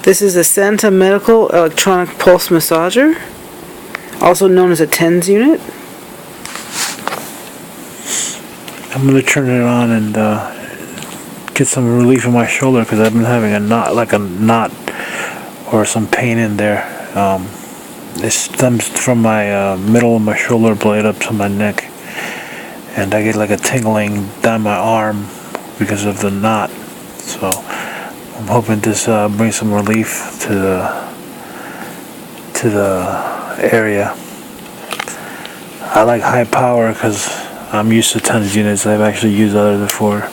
This is a Santa Medical Electronic Pulse Massager, also known as a Tensunit. I'm going to turn it on and get some relief in my shoulder because I've been having a knot or some pain in there. It stems from my middle of my shoulder blade up to my neck, and I get like a tingling down my arm because of the knot. So I'm hoping this brings some relief to the area. I like high power because I'm used to Tensunits. I've actually used others before.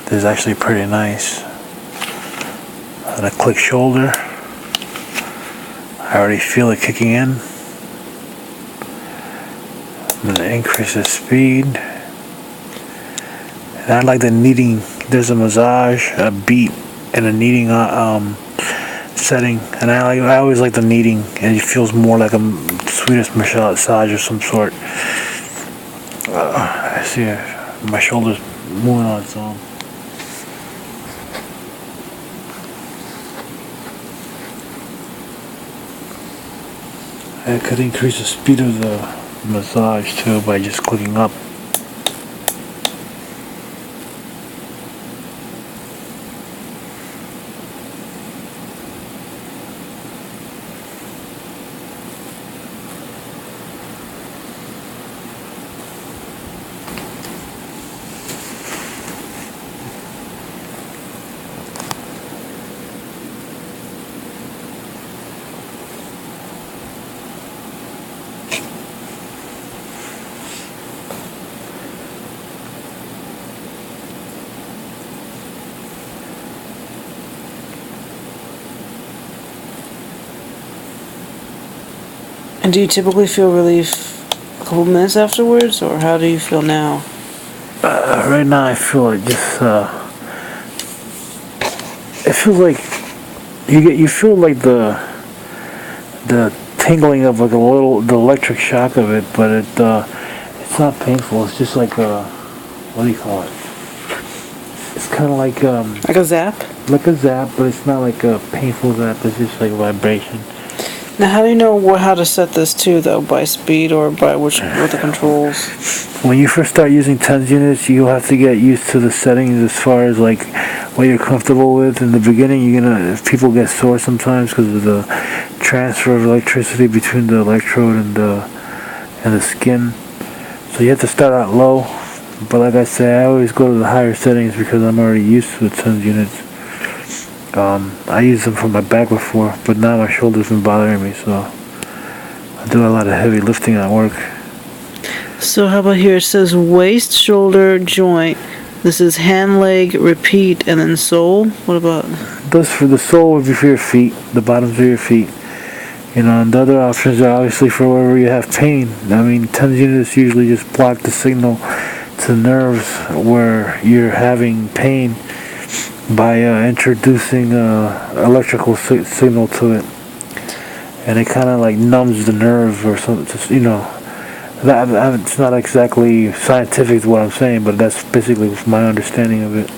This is actually pretty nice. And a click shoulder. I already feel it kicking in. I'm going to increase the speed. And I like the kneading. There's a massage, a beat, and a kneading setting. And I always like the kneading. And it feels more like a Swedish massage of some sort. I see my shoulder's moving on its own. I could increase the speed of the massage too by just clicking up. And do you typically feel relief a couple minutes afterwards, or how do you feel now? Right now I feel like just it feels like you feel like the tingling of like the electric shock of it, but it's not painful. It's just like what do you call it? It's kind of like a zap? Like a zap, but it's not like a painful zap. It's just like a vibration. Now, how do you know how to set this to, though? By speed or by with the controls? When you first start using Tensunits, you'll have to get used to the settings as far as like what you're comfortable with. In the beginning, people get sore sometimes because of the transfer of electricity between the electrode and the skin. So you have to start out low. But like I say, I always go to the higher settings because I'm already used to the Tensunits. I used them for my back before, but now my shoulder's been bothering me, so I do a lot of heavy lifting at work. So how about here? It says waist, shoulder, joint. This is hand, leg, repeat, and then sole. What about? Those for the sole would be for your feet, the bottoms of your feet. And the other options are obviously for wherever you have pain. I mean, Tensunits usually just block the signal to the nerves where you're having pain by introducing electrical signal to it, and it kind of like numbs the nerve or something. Just, that it's not exactly scientific what I'm saying, but that's basically my understanding of it.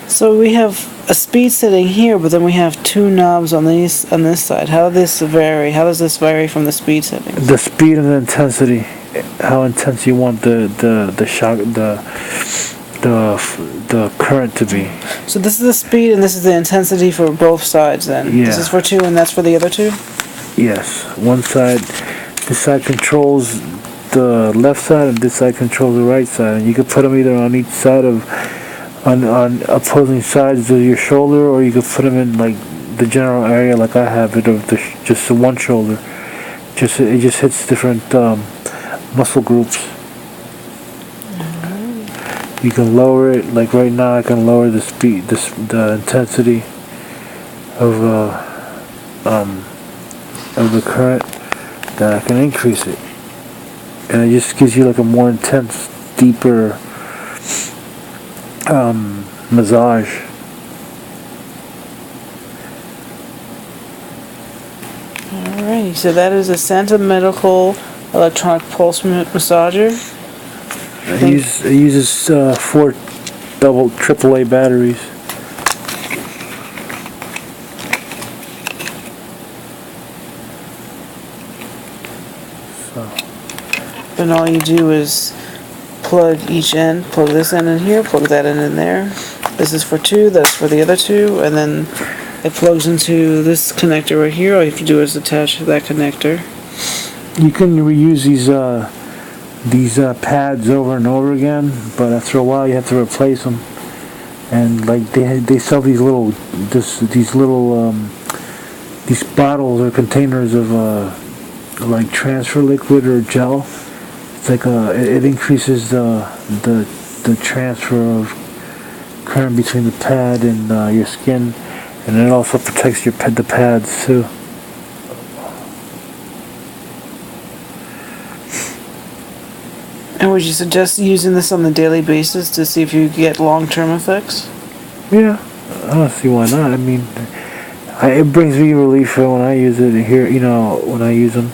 So we have a speed setting here, but then we have two knobs on this side. How does this vary? How does this vary from the speed setting? The speed and the intensity, how intense you want the shock, the current to be. So this is the speed and this is the intensity for both sides then? Yeah. This is for two and that's for the other two? Yes. This side controls the left side and this side controls the right side. And you can put them either on each side on opposing sides of your shoulder, or you could put them in like the general area like I have it of just the one shoulder. It just hits different muscle groups. You can lower it, like right now I can lower the speed, the intensity of the current, then I can increase it. And it just gives you like a more intense, deeper massage. Alright, so that is a Santa Medical Electronic Pulse Massager. It uses 4 AAA batteries. So And all you do is plug each end, plug this end in here, plug that end in there. This is for two, that's for the other two, and then it plugs into this connector right here. All you have to do is attach that connector. you can reuse these pads over and over again, but after a while you have to replace them. And like they sell these bottles or containers of like transfer liquid or gel. It's like it increases the transfer of current between the pad and your skin, and it also protects the pads too. And would you suggest using this on a daily basis to see if you get long-term effects? Yeah, I don't see why not. I mean, it brings me relief when I use it here. You know, when I use them,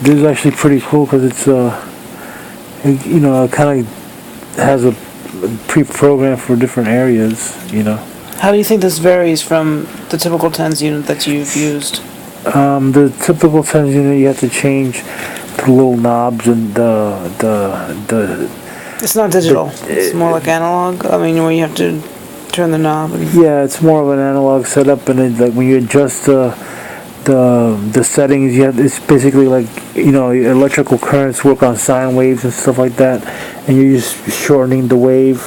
this is actually pretty cool because it's it kind of has a pre-program for different areas. You know. How do you think this varies from the typical Tensunit that you've used? The typical Tensunit, you have to change the little knobs and the. It's not digital. It's more like analog. I mean, where you have to turn the knob. Yeah, it's more of an analog setup, and it, like when you adjust the settings, it's basically like electrical currents work on sine waves and stuff like that, and you're just shortening the wave.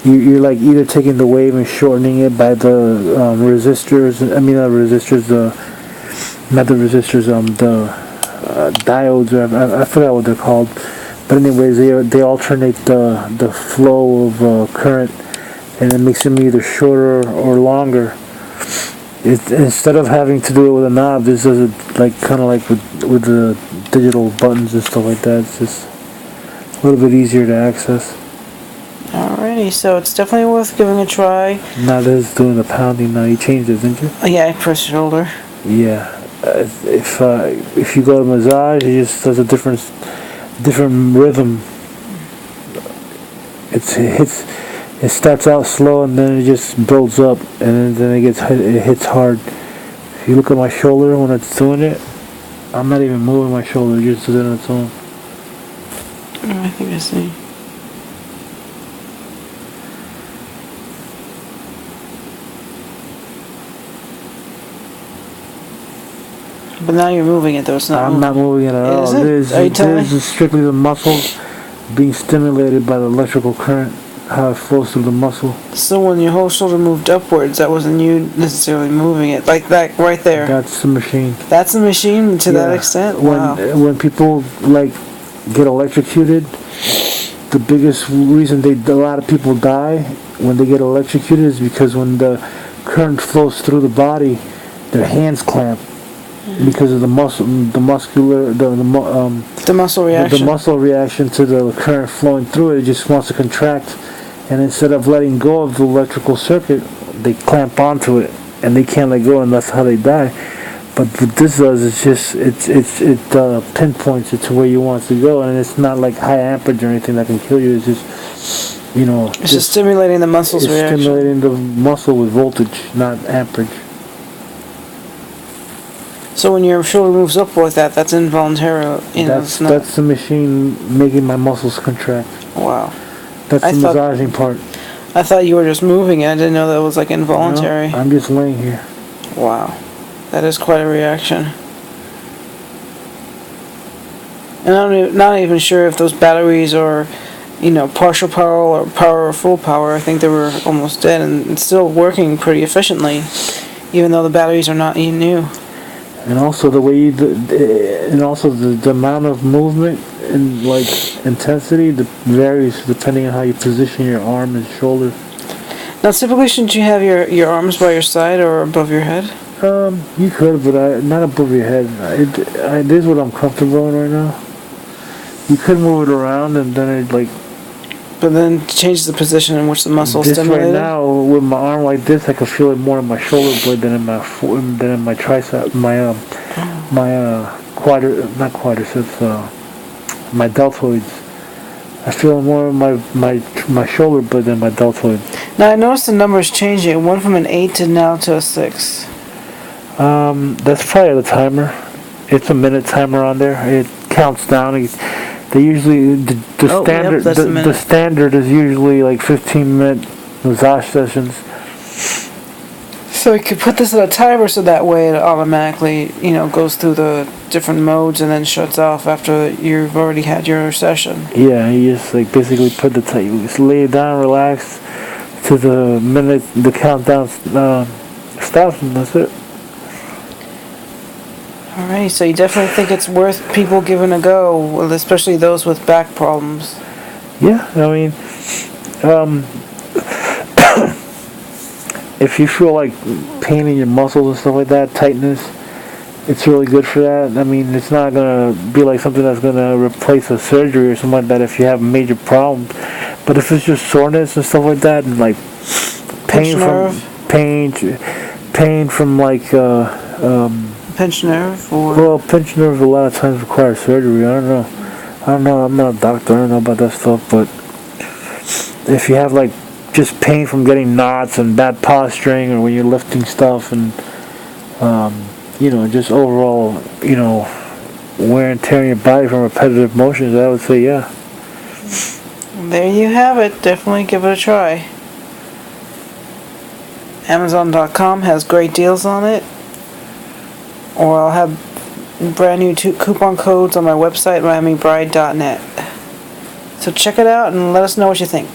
You're like either taking the wave and shortening it by the resistors. I mean, not resistors. Not the resistors. The diodes. Or I forgot what they're called. But anyways, they alternate the flow of current, and it makes them either shorter or longer. Instead of having to do it with a knob, this does it like kind of like with the digital buttons and stuff like that. It's just a little bit easier to access. Alrighty, so it's definitely worth giving a try. Now this is doing the pounding. Now you changed it, didn't you? Oh, yeah, I press shoulder. Yeah. If you go to massage, it just does a different rhythm. It starts out slow and then it just builds up, and then it hits hard. If you look at my shoulder when it's doing it, I'm not even moving my shoulder, it just does it on its own. Oh, I think I see. But now you're moving it though, it's not I'm not moving it at all. Is it? This is strictly the muscles being stimulated by the electrical current, how it flows through the muscle. So when your whole shoulder moved upwards, that wasn't you necessarily moving it, like that right there. That's the machine. That's the machine to that extent? Wow. When people like get electrocuted, the biggest reason a lot of people die when they get electrocuted is because when the current flows through the body, their hands clamp. Because of the muscle reaction. The muscle reaction to the current flowing through it, it just wants to contract, and instead of letting go of the electrical circuit, they clamp onto it, and they can't let go, and that's how they die. But what this does is just it pinpoints it to where you want it to go, and it's not like high amperage or anything that can kill you. It's just it's just stimulating the muscles reaction. It's stimulating the muscle with voltage, not amperage. So when your shoulder moves up like that, that's involuntary. That's the machine making my muscles contract. Wow. That's the massaging part. I thought you were just moving it. I didn't know that was like involuntary. No, I'm just laying here. Wow. That is quite a reaction. And I'm not even sure if those batteries are, partial power or power or full power. I think they were almost dead, and it's still working pretty efficiently, even though the batteries are not new. And also the way the amount of movement and like intensity varies depending on how you position your arm and shoulder. Now, typically, shouldn't you have your arms by your side or above your head? You could, but not above your head. This is what I'm comfortable in right now. You could move it around, and then it like. But then change the position in which the muscle is stimulated. Right now, with my arm like this, I can feel it more in my shoulder blade than in my tricep, my deltoids. I feel more in my shoulder blade than my deltoid. Now I noticed the numbers changing. It went from an 8 to now to a 6. That's probably the timer. it's a minute timer on there. It counts down. They usually the Oh, yep, standard that's a the minute. standard is usually like 15-minute massage sessions. So you could put this on a timer so that way it automatically, goes through the different modes and then shuts off after you've already had your session. Yeah, you just like basically put you just lay it down, relax to the minute the countdown stops, and that's it. Alright, so you definitely think it's worth people giving a go, well, especially those with back problems. Yeah, I mean, if you feel like pain in your muscles and stuff like that, tightness, it's really good for that. I mean, it's not gonna be like something that's gonna replace a surgery or something like that if you have major problems. But if it's just soreness and stuff like that, and like pain from like Pinched nerve or well, pinched nerve a lot of times requires surgery. I don't know. I'm not a doctor. I don't know about that stuff. But if you have like just pain from getting knots and bad posturing, or when you're lifting stuff, and just overall, wear and tear in your body from repetitive motions, I would say yeah. there you have it. Definitely give it a try. Amazon.com has great deals on it. Or I'll have brand new coupon codes on my website, miamibride.net. So check it out and let us know what you think.